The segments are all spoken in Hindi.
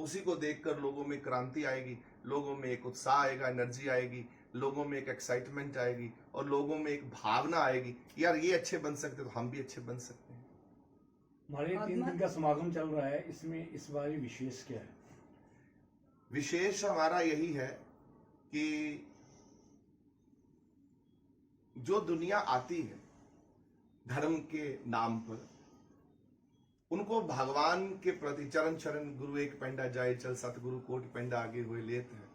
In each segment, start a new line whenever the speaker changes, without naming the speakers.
उसी को देखकर लोगों में क्रांति आएगी, लोगों में एक उत्साह आएगा, एनर्जी आएगी, लोगों में एक एक्साइटमेंट आएगी और लोगों में एक भावना आएगी कि यार ये अच्छे बन सकते तो हम भी अच्छे बन सकते हैं।
हमारे 3 दिन का समागम चल रहा है, इसमें इस बार विशेष क्या है?
विशेष हमारा यही है कि जो दुनिया आती है धर्म के नाम पर, उनको भगवान के प्रति चरण चरण गुरु एक पेंडा जाए चल, सतगुरु कोट पेंडा आगे हुए लेत है।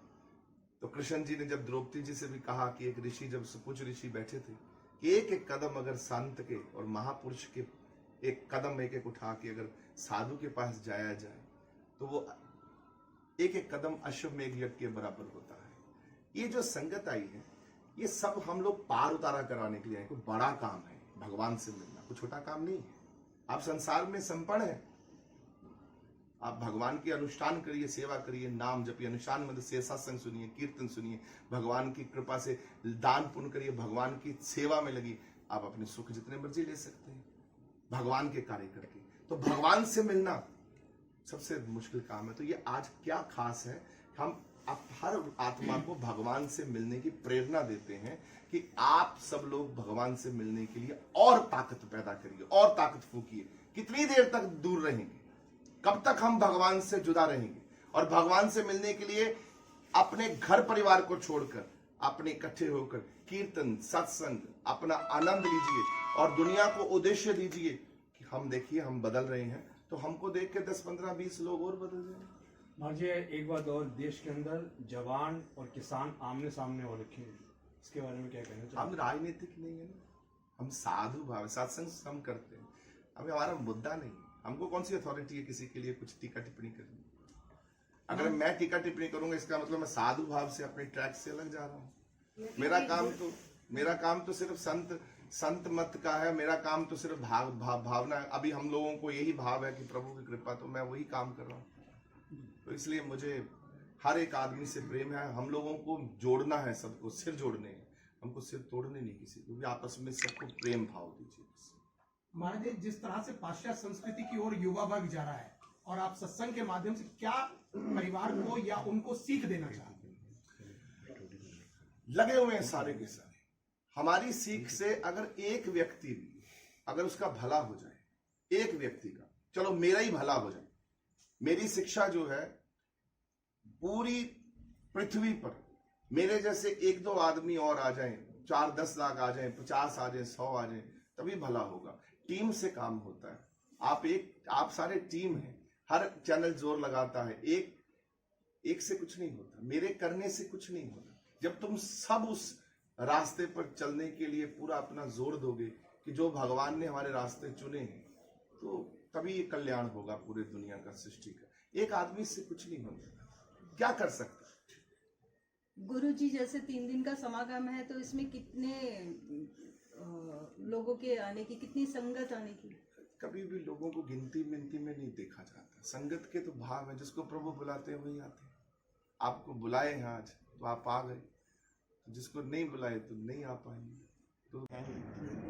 तो कृष्ण जी ने जब द्रौपदी जी से भी कहा कि एक ऋषि, जब कुछ ऋषि बैठे थे कि एक एक कदम अगर संत के और महापुरुष के एक कदम एक एक उठा के अगर साधु के पास जाया जाए तो वो एक एक कदम अश्वमेध यज्ञ के बराबर होता है। ये जो संगत आई है, ये सब हम लोग पार उतारा कराने के लिए आए। कोई बड़ा काम है भगवान से मिलना, कोई छोटा काम नहीं है। आप संसार में संपन्न है, आप भगवान के अनुष्ठान करिए, सेवा करिए, नाम जपिए, अनुष्ठान मतलब से सत्संग सुनिए, कीर्तन सुनिए, भगवान की कृपा से दान पुण्य करिए, भगवान की सेवा में लगी, आप अपने सुख जितने मर्जी ले सकते हैं भगवान के कार्य करके। तो भगवान से मिलना सबसे मुश्किल काम है। तो ये आज क्या खास है, हम आप हर आत्मा को भगवान से मिलने की प्रेरणा देते हैं कि आप सब लोग भगवान से मिलने के लिए और ताकत पैदा करिए, और ताकत फूकिए। कितनी देर तक दूर रहेंगे, कब तक हम भगवान से जुदा रहेंगे? और भगवान से मिलने के लिए अपने घर परिवार को छोड़कर अपने इकट्ठे होकर कीर्तन सत्संग अपना आनंद लीजिए और दुनिया को उद्देश्य दीजिए कि हम देखिए हम बदल रहे हैं, तो हमको देख के 10 15 20 लोग और बदल जाएंगे।
मुझे एक बात और, देश के अंदर जवान और किसान आमने सामने हो रखे हैं, इसके बारे में क्या कहना चाहिए?
हम राजनीतिक नहीं है ना, हम साधु भाव सत्संग हम करते हैं, हमें हमारा मुद्दा नहीं है। हमको कौन सी अथॉरिटी है किसी के लिए कुछ टीका टिप्पणी करनी? अगर मैं टीका टिप्पणी करूंगा इसका मतलब मैं साधु भाव से अपने ट्रैक से अलग जा रहा हूँ। मेरा काम तो सिर्फ संत मत का है, मेरा काम तो सिर्फ भावना है। अभी हम लोगों को यही भाव है कि प्रभु की कृपा, तो मैं वही काम कर रहा हूँ। तो इसलिए मुझे हर एक आदमी से प्रेम है। हम लोगों को जोड़ना है, सबको सिर जोड़ने हैं, हमको सिर तोड़ने नहीं किसी को भी। आपस में सबको प्रेम भाव दीजिए।
महाराज, जिस तरह से पाश्चात्य संस्कृति की ओर युवा वर्ग जा रहा है और आप सत्संग के माध्यम से क्या परिवार को या उनको सीख देना चाहते हैं?
लगे हुए हैं सारे के सारे। हमारी सीख से अगर एक व्यक्ति भी अगर उसका भला हो जाए, एक व्यक्ति का, चलो मेरा ही भला हो जाए, मेरी शिक्षा जो है पूरी पृथ्वी पर मेरे जैसे 1-2 आदमी और आ जाएं, 4-10 लाख आ जाएं, 50 आ जाएं, 100 आ जाएं, तभी भला होगा। टीम से काम होता है। आप सारे टीम हैं, हर चैनल जोर लगाता है, एक से कुछ नहीं होता, मेरे करने से कुछ नहीं होता। जब तुम सब उस रास्ते पर चलने के लिए पूरा अपना जोर दोगे कि जो भगवान ने हमारे रास्ते चुने हैं, तो तभी ये कल्याण होगा पूरे दुनिया का, सृष्टि का। एक आदमी से कुछ नहीं होता, क्या कर सकता?
गुरु जी, जैसे 3 दिन का समागम है, तो इसमें कितने लोगों के आने की, कितनी संगत आने की?
कभी भी लोगों को गिनती मिनती में नहीं देखा जाता। संगत के तो भाव है, जिसको प्रभु बुलाते हैं वही आते हैं। आपको बुलाए हैं आज तो आप आ गए, जिसको नहीं बुलाए तो नहीं आ पाएंगे। तो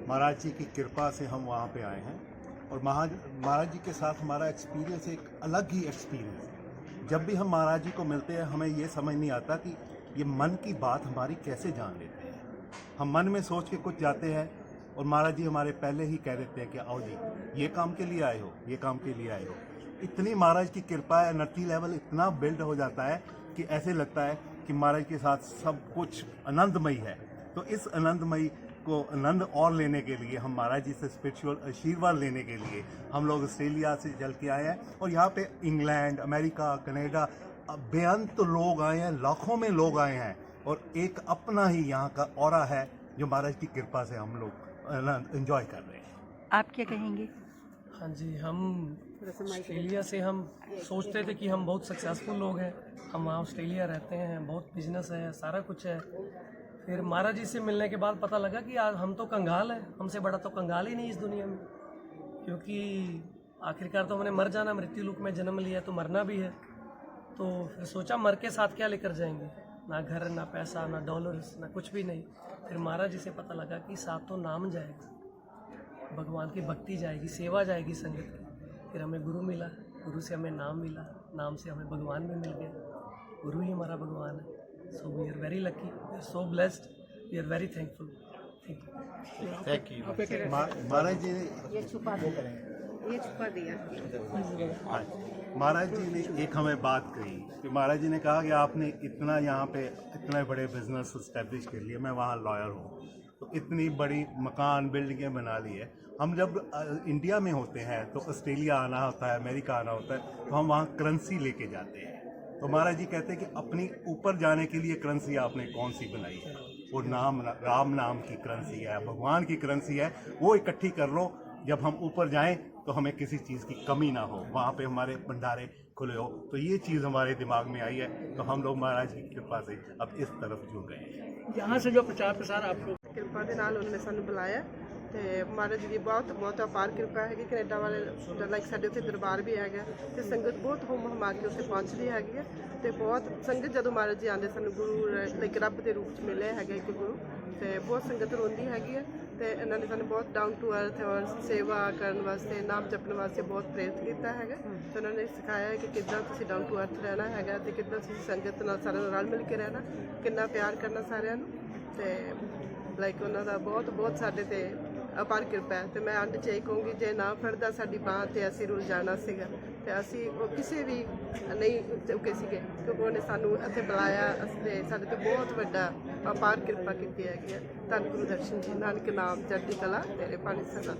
महाराज जी की कृपा से हम वहाँ पे आए हैं और महाराज जी के साथ हमारा एक्सपीरियंस एक अलग ही एक्सपीरियंस है। जब भी हम महाराज जी को मिलते हैं हमें ये समझ नहीं आता कि ये मन की बात हमारी कैसे जान लेते हैं। हम मन में सोच के कुछ जाते हैं और महाराज जी हमारे पहले ही कह देते हैं कि आओ जी, ये काम के लिए आए हो, ये काम के लिए आए हो। इतनी महाराज की कृपा है, एनर्जी लेवल इतना बिल्ड हो जाता है कि ऐसे लगता है कि महाराज के साथ सब कुछ आनंदमयी है। तो इस आनंदमयी को आनंद और लेने के लिए हम महाराज जी से स्पिरिचुअल आशीर्वाद लेने के लिए हम लोग ऑस्ट्रेलिया से चल के आए हैं और यहाँ पे इंग्लैंड, अमेरिका, कनाडा बेअंत लोग आए हैं, लाखों में लोग आए हैं और एक अपना ही यहाँ का ऑरा है जो महाराज की कृपा से हम लोग एंजॉय कर रहे हैं।
आप क्या कहेंगे?
हाँ जी, हम ऑस्ट्रेलिया से हम सोचते थे कि हम बहुत सक्सेसफुल लोग हैं, हम वहाँ ऑस्ट्रेलिया रहते हैं, बहुत बिजनेस है, सारा कुछ है। फिर महाराज जी से मिलने के बाद पता लगा कि हम तो कंगाल हैं, हमसे बड़ा तो कंगाल ही नहीं इस दुनिया में। क्योंकि आखिरकार तो हमने मर जाना, मृत्यु लोक में जन्म लिया तो मरना भी है। तो फिर सोचा मर के साथ क्या लेकर जाएंगे, ना घर, ना पैसा, ना डॉलर्स, ना कुछ भी नहीं। फिर महाराज जी से पता लगा कि साथ तो नाम जाएगा, भगवान की भक्ति जाएगी, सेवा जाएगी संगत की। फिर हमें गुरु मिला, गुरु से हमें नाम मिला, नाम से हमें भगवान भी मिल गया, गुरु ही हमारा भगवान है। So we are very lucky, we are so blessed, we are very thankful. Thank you.
Maharaj ji ने महाराज जी ने एक हमें बात कही कि महाराज जी ने कहा कि आपने इतना यहाँ पे इतने बड़े बिजनेस इस्टेब्लिश कर लिए, मैं वहाँ लॉयर हूँ, तो इतनी बड़ी मकान बिल्डिंगें बना ली है। हम जब इंडिया में होते हैं तो ऑस्ट्रेलिया आना होता है, अमेरिका आना होता है, तो हम वहाँ करेंसी लेके जाते हैं। तो महाराज जी कहते हैं कि अपनी ऊपर जाने के लिए करेंसी आपने कौन सी बनाई है? वो राम नाम की करेंसी है, भगवान की करेंसी है, वो इकट्ठी कर लो। जब हम ऊपर जाएं तो हमें किसी चीज़ की कमी ना हो, वहाँ पे हमारे भंडारे खुले हो। तो ये चीज़ हमारे दिमाग में आई है, तो हम लोग महाराज की कृपा से अब इस तरफ जुड़ गए हैं।
यहाँ से जो प्रचार प्रसार आप लोग
ਕਿਰਪਾ ਦੇ ਨਾਲ ਉਹਨਾਂ ਨੇ ਸਾਨੂੰ ਬੁਲਾਇਆ ਤੇ ਮਹਾਰਾਜ ਜੀ ਦੀ ਬਹੁਤ ਅਪਾਰ ਕਿਰਪਾ ਹੈਗੀ। ਕੈਨੇਡਾ ਵਾਲੇ ਲਾਈਕ ਸਾਡੇ ਉੱਥੇ ਦਰਬਾਰ ਵੀ ਹੈਗਾ ਤੇ ਸੰਗਤ ਬਹੁਤ ਹੁਮ ਹਮਾ ਕੇ ਉੱਥੇ ਪਹੁੰਚਦੀ ਹੈਗੀ ਹੈ ਤੇ ਬਹੁਤ ਸੰਗਤ ਜਦੋਂ ਮਹਾਰਾਜ ਜੀ ਆਉਂਦੇ ਸਾਨੂੰ ਗੁਰੂ ਲਾਈਕ ਰੱਬ ਦੇ ਰੂਪ 'ਚ ਮਿਲੇ ਹੈਗੇ ਇੱਕ ਗੁਰੂ ਤੇ ਬਹੁਤ ਸੰਗਤ ਰੋਂਦੀ ਹੈਗੀ ਹੈ ਤੇ ਇਹਨਾਂ ਨੇ ਸਾਨੂੰ ਬਹੁਤ ਡਾਊਨ ਟੂ ਅਰਥ ਔਰ ਸੇਵਾ ਕਰਨ ਵਾਸਤੇ, ਨਾਮ ਜਪਣ ਵਾਸਤੇ ਬਹੁਤ ਪ੍ਰੇਰਿਤ ਕੀਤਾ ਹੈਗਾ ਤੇ ਉਹਨਾਂ ਨੇ ਸਿਖਾਇਆ ਹੈ ਕਿ ਕਿੱਦਾਂ ਤੁਸੀਂ ਡਾਊਨ ਟੂ ਅਰਥ ਰਹਿਣਾ ਹੈਗਾ ਤੇ ਕਿੱਦਾਂ ਤੁਸੀਂ ਸੰਗਤ ਨਾਲ ਸਾਰਿਆਂ ਨਾਲ ਰਲ ਮਿਲ ਕੇ ਰਹਿਣਾ, ਕਿੰਨਾ ਪਿਆਰ ਕਰਨਾ ਸਾਰਿਆਂ ਨੂੰ ਤੇ ਲਾਈਕ ਉਹਨਾਂ ਦਾ ਬਹੁਤ ਸਾਡੇ ਤੇ ਅਪਾਰ ਕਿਰਪਾ ਹੈ। ਤੇ ਮੈਂ ਅੰਤ 'ਚ ਇਹ ਕਹੂੰਗੀ, ਜੇ ਨਾ ਫੜਦਾ ਸਾਡੀ ਬਾਂਹ ਤੇ ਅਸੀਂ ਰੁਲ ਜਾਣਾ ਸੀਗਾ ਤੇ ਅਸੀਂ ਉਹ ਕਿਸੇ ਵੀ ਨਹੀਂ ਚੁੱਕੇ ਸੀਗੇ ਕਿਉਂਕਿ ਉਹਨੇ ਸਾਨੂੰ ਇੱਥੇ ਬੁਲਾਇਆ। ਅਸੀਂ ਸਾਡੇ ਤੇ ਬਹੁਤ ਵੱਡਾ ਅਪਾਰ ਕਿਰਪਾ ਕੀਤੀ ਹੈਗੀ ਹੈ। ਧੰਨ ਗੁਰੂ ਦਰਸ਼ਨ ਜੀ, ਨਾਨਕ ਨਾਮ ਚੜ੍ਹਦੀ ਕਲਾ तेरे पानी सदा।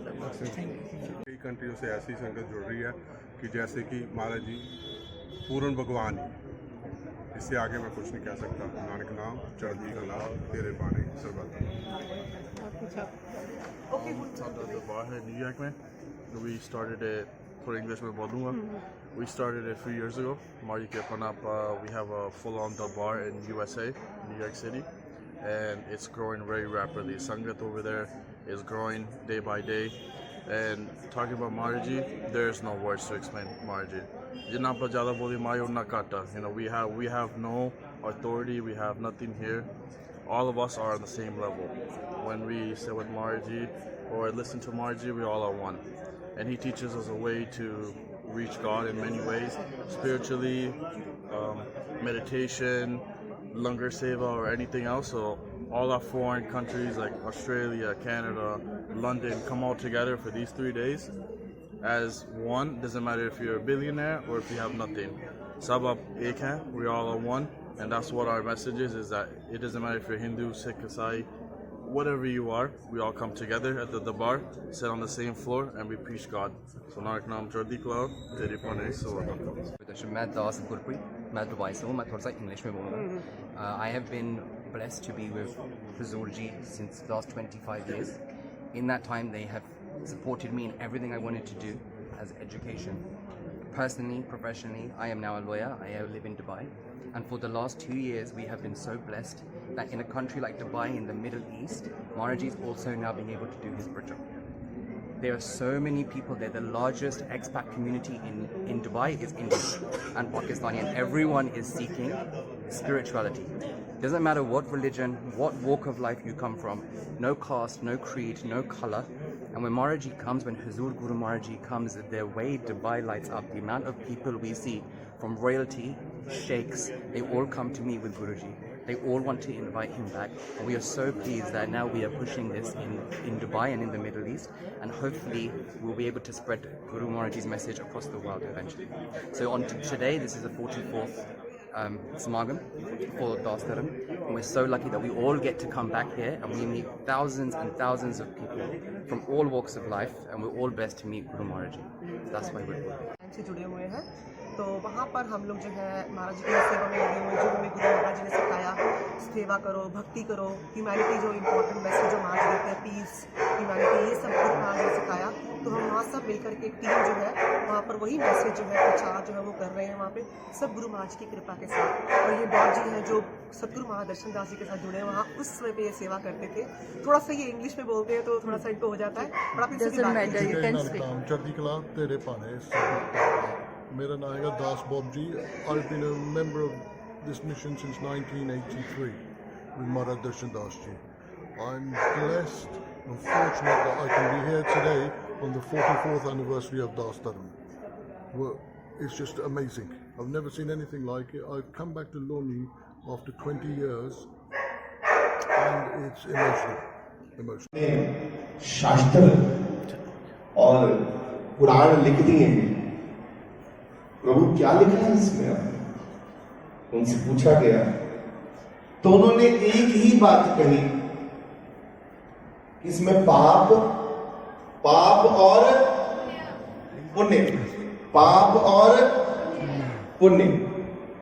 कई कंट्रियों से ऐसी संगत जुड़ रही है कि जैसे कि महाराज जी पूर्ण भगवान ही, इससे आगे मैं कुछ नहीं कह सकता। नानक नाम चढ़ती कला तेरे पानी सरबत।
सादा दरबार है न्यूयॉर्क में। We started it, थोड़ा इंग्लिश में बोलूँगा। We started it 3 years ago. Mari ke Panap, we have a full-on darbar in USA, New York City, and it's growing very rapidly. Sangat over there is growing day by day. And talking about Maharaji, there's no words to explain Maharaji. Jinna pa jada boli mai unna kata. You know, we have no authority. We have nothing here. All of us are on the same level. When we sit with Maharaji or listen to Maharaji, we all are one. And he teaches us a way to reach God in many ways, spiritually, meditation, langar seva, or anything else. So all our foreign countries like Australia, Canada, London come all together for these 3 days as one. Doesn't matter if you're a billionaire or if you have nothing. Sab aap ek hain, we all are one, and that's what our message is that it doesn't matter if you're Hindu, Sikh, Isai, whatever you are, we all come together at the darbar, sit on the same floor, and we preach God. So Nanak नाम चढ़ती कला तेरे पानी
दर्शन। मैं दास गुरप्रीत, मैं दुबई से हूँ। मैं थोड़ा सा इंग्लिश में बोलूँगा। I have been blessed to be with Huzur ji since last 25 years. In that time they have supported me in everything I wanted to do as education. Personally, professionally, I am now a lawyer. I live in Dubai. And for the last 2 years, we have been so blessed that in a country like Dubai in the Middle East, Maharaji is also now being able to do his prajna. There are so many people there. The largest expat community in Dubai is Indian and Pakistani, and everyone is seeking spirituality. Doesn't matter what religion, what walk of life you come from, no caste, no creed, no color. And when Maharaji comes, when Huzur Guru Maharaji comes, the way Dubai lights up, the amount of people we see from royalty, sheikhs, they all come to meet with Guruji. They all want to invite him back. And we are so pleased that now we are pushing this in Dubai and in the Middle East. And hopefully we'll be able to spread Guru Maharaji's message across the world eventually. So on today, this is the 44th Samagam for Das Dharam. And we're so lucky that we all get to come back here and we meet thousands and thousands of people from all walks of life, and we're all blessed to meet Guru Maharaji. So that's why we're here.
से जुड़े हुए हैं तो वहाँ पर हम लोग जो है महाराज जी की सेवा में लगे हुए, जो हमें गुरु महाराज जी ने सिखाया, सेवा करो, भक्ति करो, ह्यूमैनिटी जो इम्पोर्टेंट मैसेज जो महाराज देते हैं, पीस, ह्यूमैनिटी, ये सब गुरु महाराज ने सिखाया। तो हम वहाँ सब मिलकर के एक टीम जो है वहाँ पर वही मैसेज जो है प्रचार जो है वो कर रहे हैं वहाँ पे, सब गुरु महाराज की कृपा के साथ। और ये डॉट जी हैं जो सतगुरु महाराज दर्शन दास जी के साथ जुड़े हैं, वहाँ उस समय पे ये सेवा करते थे। थोड़ा सा ये इंग्लिश में बोलते हैं तो थोड़ा सा इनको हो जाता है, और आप इनसे भी बात कीजिए।
चढ़ती कला तेरे पानी। मेरा नाम है Das Bob ji. I've been a member of this mission since 1983 with Maharaj Darshan Das ji. I'm blessed and fortunate that I can be here today on the 44th anniversary of Das Dharam. Well, it's just amazing. I've never seen anything like it. I've come back to Loni after 20 years and it's emotional.
शास्त्र और कुरान लिख दिए, प्रभु क्या लिखा है इसमें? उनसे पूछा गया तो उन्होंने एक ही बात कही, इसमें पाप और पुण्य, पाप और पुण्य